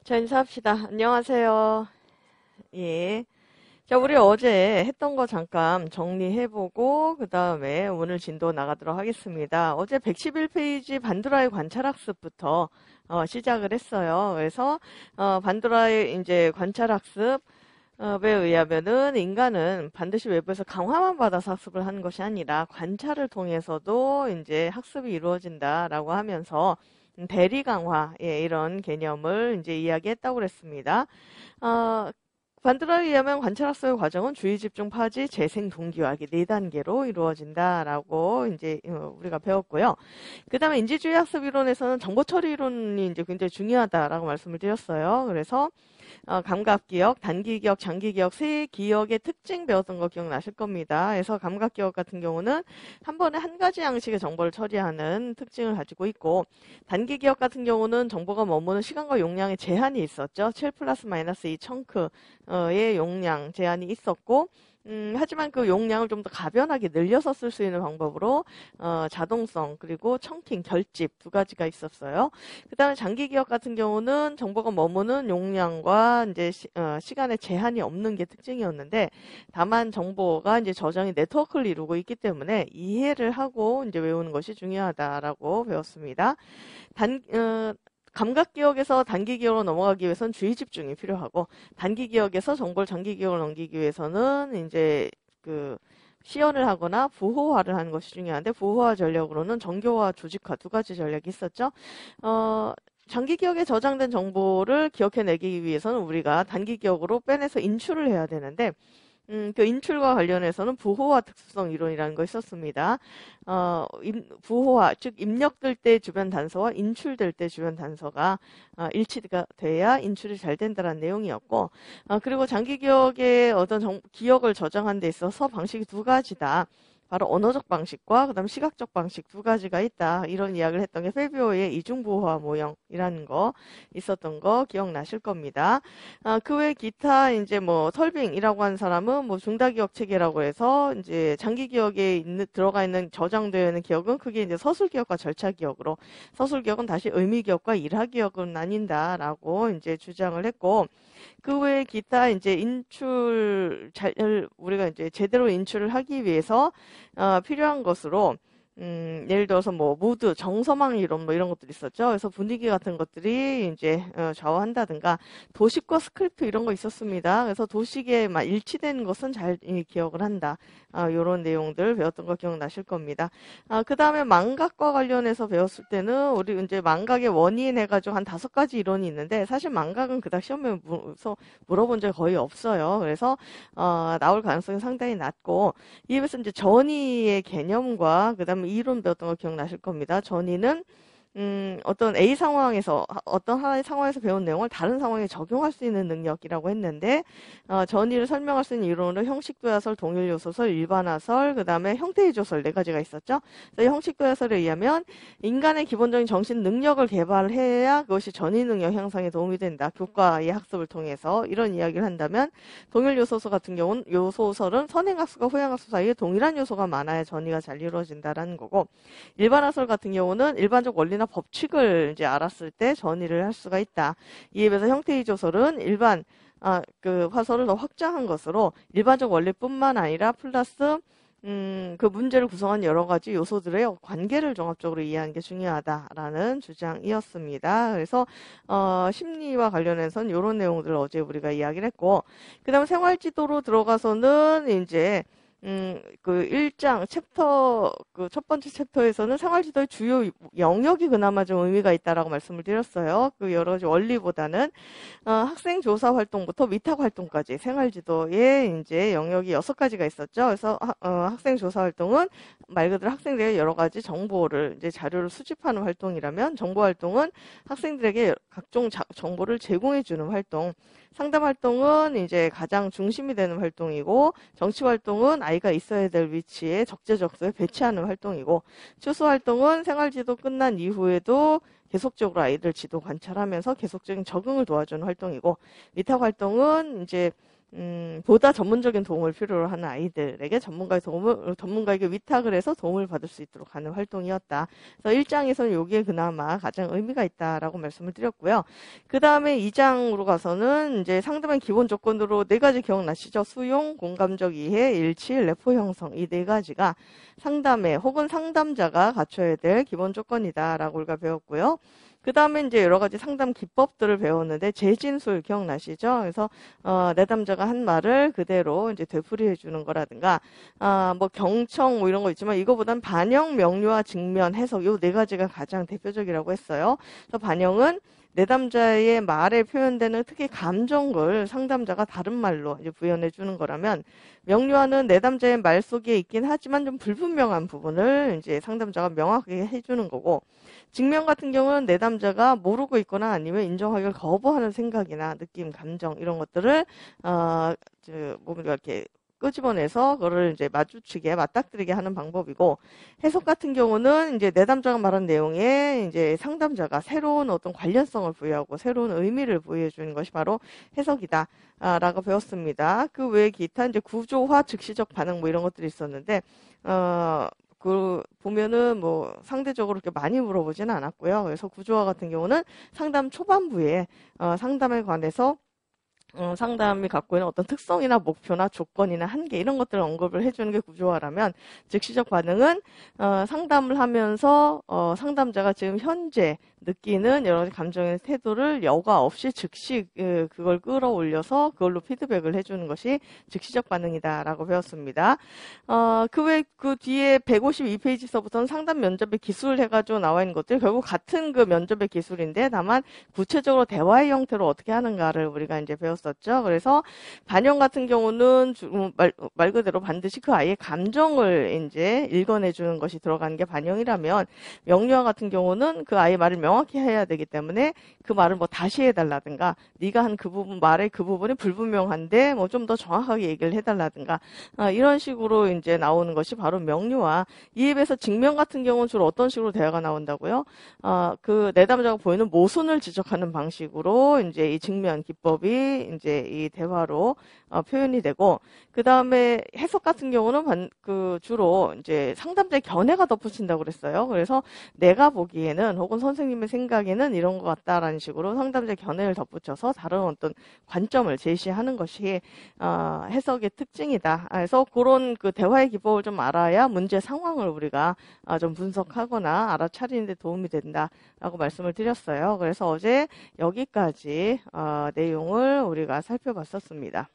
자, 인사합시다. 안녕하세요. 예. 자, 우리 어제 했던 거 잠깐 정리해보고, 그 다음에 오늘 진도 나가도록 하겠습니다. 어제 111페이지 반도라의 관찰학습부터 시작을 했어요. 그래서, 반도라의 이제 관찰학습, 에 의하면은 인간은 반드시 외부에서 강화만 받아서 학습을 하는 것이 아니라 관찰을 통해서도 이제 학습이 이루어진다라고 하면서 대리 강화, 예, 이런 개념을 이제 이야기했다고 그랬습니다. 어, 반드라에 의하면 관찰학습의 과정은 주의 집중 파지 재생 동기화하기 네 단계로 이루어진다라고 이제 우리가 배웠고요. 그다음에 인지주의 학습 이론에서는 정보 처리 이론이 이제 굉장히 중요하다라고 말씀을 드렸어요. 그래서 감각기억, 단기기억, 장기기억 세 기억의 특징 배웠던 거 기억나실 겁니다. 그래서 감각기억 같은 경우는 한 번에 한 가지 양식의 정보를 처리하는 특징을 가지고 있고, 단기기억 같은 경우는 정보가 머무는 시간과 용량에 제한이 있었죠. 7 플러스 마이너스 2 청크의 용량 제한이 있었고, 하지만 그 용량을 좀 더 가변하게 늘려서 쓸 수 있는 방법으로 자동성 그리고 청킹, 결집 두 가지가 있었어요. 그 다음에 장기 기억 같은 경우는 정보가 머무는 용량과 이제 시간에 제한이 없는 게 특징이었는데, 다만 정보가 이제 저장이 네트워크를 이루고 있기 때문에 이해를 하고 이제 외우는 것이 중요하다라고 배웠습니다. 감각 기억에서 단기 기억으로 넘어가기 위해서는 주의 집중이 필요하고, 단기 기억에서 정보를 장기 기억으로 넘기기 위해서는 이제 시연을 하거나 부호화를 하는 것이 중요한데, 부호화 전략으로는 정교화, 조직화 두 가지 전략이 있었죠. 장기 기억에 저장된 정보를 기억해내기 위해서는 우리가 단기 기억으로 빼내서 인출을 해야 되는데, 그 인출과 관련해서는 부호화 특수성 이론이라는 거 있었습니다. 부호화, 즉 입력될 때 주변 단서와 인출될 때 주변 단서가 일치가 돼야 인출이 잘 된다는 내용이었고, 그리고 장기 기억에 어떤 기억을 저장한 데 있어서 방식이 두 가지다. 바로 언어적 방식과 그다음 시각적 방식 두 가지가 있다. 이런 이야기를 했던 게 페비오의 이중부호화 모형이라는 거 있었던 거 기억나실 겁니다. 그 외 기타 이제 뭐 설빙이라고 하는 사람은 뭐 중다기억 체계라고 해서 이제 장기 기억에 들어가 있는 저장되어 있는 기억은 크게 이제 서술 기억과 절차 기억으로, 서술 기억은 다시 의미 기억과 일하 기억은 나뉜다라고 이제 주장을 했고, 그 외에 기타 이제 우리가 이제 제대로 인출을 하기 위해서 필요한 것으로, 예를 들어서 뭐 무드, 정서망 이론 뭐 이런 것들이 있었죠. 그래서 분위기 같은 것들이 이제 좌우한다든가, 도식과 스크립트 이런 거 있었습니다. 그래서 도식에 막 일치되는 것은 잘 기억을 한다. 이런 내용들 배웠던 거 기억나실 겁니다. 그 다음에 망각과 관련해서 배웠을 때는 우리 이제 망각의 원인 해가지고 한 5가지 이론이 있는데, 사실 망각은 그닥 시험에 물어본 적이 거의 없어요. 그래서 나올 가능성이 상당히 낮고, 이에 비해서 이제 전이의 개념과 그 다음에 이론 배웠던 거 기억나실 겁니다. 전이는 어떤 A 상황에서, 어떤 하나의 상황에서 배운 내용을 다른 상황에 적용할 수 있는 능력이라고 했는데, 전이를 설명할 수 있는 이론으로 형식도야설, 동일요소설, 일반화설, 그 다음에 형태의 조설 네 가지가 있었죠. 그래서 형식도야설에 의하면 인간의 기본적인 정신 능력을 개발해야 그것이 전이 능력 향상에 도움이 된다. 교과의 학습을 통해서 이런 이야기를 한다면, 동일요소설 같은 경우는 요소설은 선행학습과 후행학습 사이에 동일한 요소가 많아야 전이가 잘 이루어진다라는 거고, 일반화설 같은 경우는 일반적 원리나 법칙을 이제 알았을 때 전이를 할 수가 있다. 이에 비해서 형태의 조설은 그 화설을 더 확장한 것으로 일반적 원리뿐만 아니라 플러스 그 문제를 구성한 여러 가지 요소들의 관계를 종합적으로 이해하는 게 중요하다라는 주장이었습니다. 그래서 심리와 관련해서는 이런 내용들을 어제 우리가 이야기를 했고, 그 다음에 생활지도로 들어가서는 이제 그 1장 챕터, 그 첫 번째 챕터에서는 생활지도의 주요 영역이 그나마 좀 의미가 있다라고 말씀을 드렸어요. 그 여러 가지 원리보다는 학생 조사 활동부터 위탁 활동까지 생활지도에 이제 영역이 6가지가 있었죠. 그래서 학생 조사 활동은 말 그대로 학생들의 여러 가지 정보를 이제 자료를 수집하는 활동이라면, 정보 활동은 학생들에게 각종 정보를 제공해 주는 활동, 상담 활동은 이제 가장 중심이 되는 활동이고, 정치 활동은 아이가 있어야 될 위치에 적재적소에 배치하는 활동이고, 추수 활동은 생활지도 끝난 이후에도 계속적으로 아이들 지도 관찰하면서 계속적인 적응을 도와주는 활동이고, 위탁 활동은 이제 보다 전문적인 도움을 필요로 하는 아이들에게 전문가에게 위탁을 해서 도움을 받을 수 있도록 하는 활동이었다. 그래서 1장에서는 여기에 그나마 가장 의미가 있다라고 말씀을 드렸고요. 그 다음에 2장으로 가서는 이제 상담의 기본 조건으로 4가지 기억나시죠? 수용, 공감적 이해, 일치, 레포 형성 이 4가지가 상담에 혹은 상담자가 갖춰야 될 기본 조건이다라고 우리가 배웠고요. 그 다음에 이제 여러 가지 상담 기법들을 배웠는데 재진술 기억나시죠? 그래서 내담자가 한 말을 그대로 이제 되풀이해 주는 거라든가 뭐 경청 뭐 이런 거 있지만 이거보단 반영, 명료와 직면, 해석 요 4가지가 가장 대표적이라고 했어요. 그래서 반영은 내담자의 말에 표현되는 특히 감정을 상담자가 다른 말로 이제 구현해 주는 거라면 명료화는 내담자의 말 속에 있긴 하지만 좀 불분명한 부분을 이제 상담자가 명확하게 해주는 거고 직면 같은 경우는 내담자가 모르고 있거나 아니면 인정하기를 거부하는 생각이나 느낌, 감정 이런 것들을 뭔가 이렇게 끄집어내서 그거를 이제 마주치게 맞닥뜨리게 하는 방법이고 해석 같은 경우는 이제 내담자가 말한 내용에 이제 상담자가 새로운 어떤 관련성을 부여하고 새로운 의미를 부여해 주는 것이 바로 해석이다. 라고 배웠습니다. 그 외에 기타 이제 구조화, 즉시적 반응 뭐 이런 것들이 있었는데 보면은 뭐 상대적으로 그렇게 많이 물어보지는 않았고요. 그래서 구조화 같은 경우는 상담 초반부에 상담에 관해서 상담이 갖고 있는 어떤 특성이나 목표나 조건이나 한계 이런 것들을 언급을 해주는 게 구조화라면 즉시적 반응은 상담을 하면서 상담자가 지금 현재 느끼는 여러 가지 감정의 태도를 여과 없이 즉시 그걸 끌어올려서 그걸로 피드백을 해주는 것이 즉시적 반응이다라고 배웠습니다. 그 외 그 뒤에 152페이지서부터는 상담 면접의 기술 해가지고 나와 있는 것들 결국 같은 그 면접의 기술인데 다만 구체적으로 대화의 형태로 어떻게 하는가를 우리가 이제 배웠었죠. 그래서 반영 같은 경우는 말 그대로 반드시 그 아이의 감정을 이제 읽어내 주는 것이 들어가는 게 반영이라면 명료화 같은 경우는 그 아이의 말을 명확히 해야 되기 때문에 그 말을 뭐 다시 해달라든가 네가 한 그 부분 말의 그 부분이 불분명한데 뭐 좀 더 정확하게 얘기를 해달라든가 이런 식으로 이제 나오는 것이 바로 명료화. 이에 비해서 직면 같은 경우는 주로 어떤 식으로 대화가 나온다고요? 그 내담자가 보이는 모순을 지적하는 방식으로 이제 이 직면 기법이 이제 이 대화로 표현이 되고 그 다음에 해석 같은 경우는 주로 이제 상담자의 견해가 덧붙인다고 그랬어요. 그래서 내가 보기에는 혹은 선생님의 생각에는 이런 것 같다라는 식으로 상담자의 견해를 덧붙여서 다른 어떤 관점을 제시하는 것이 해석의 특징이다. 그래서 그런 그 대화의 기법을 좀 알아야 문제 상황을 우리가 좀 분석하거나 알아차리는 데 도움이 된다라고 말씀을 드렸어요. 그래서 어제 여기까지 내용을 우리가 살펴봤었습니다.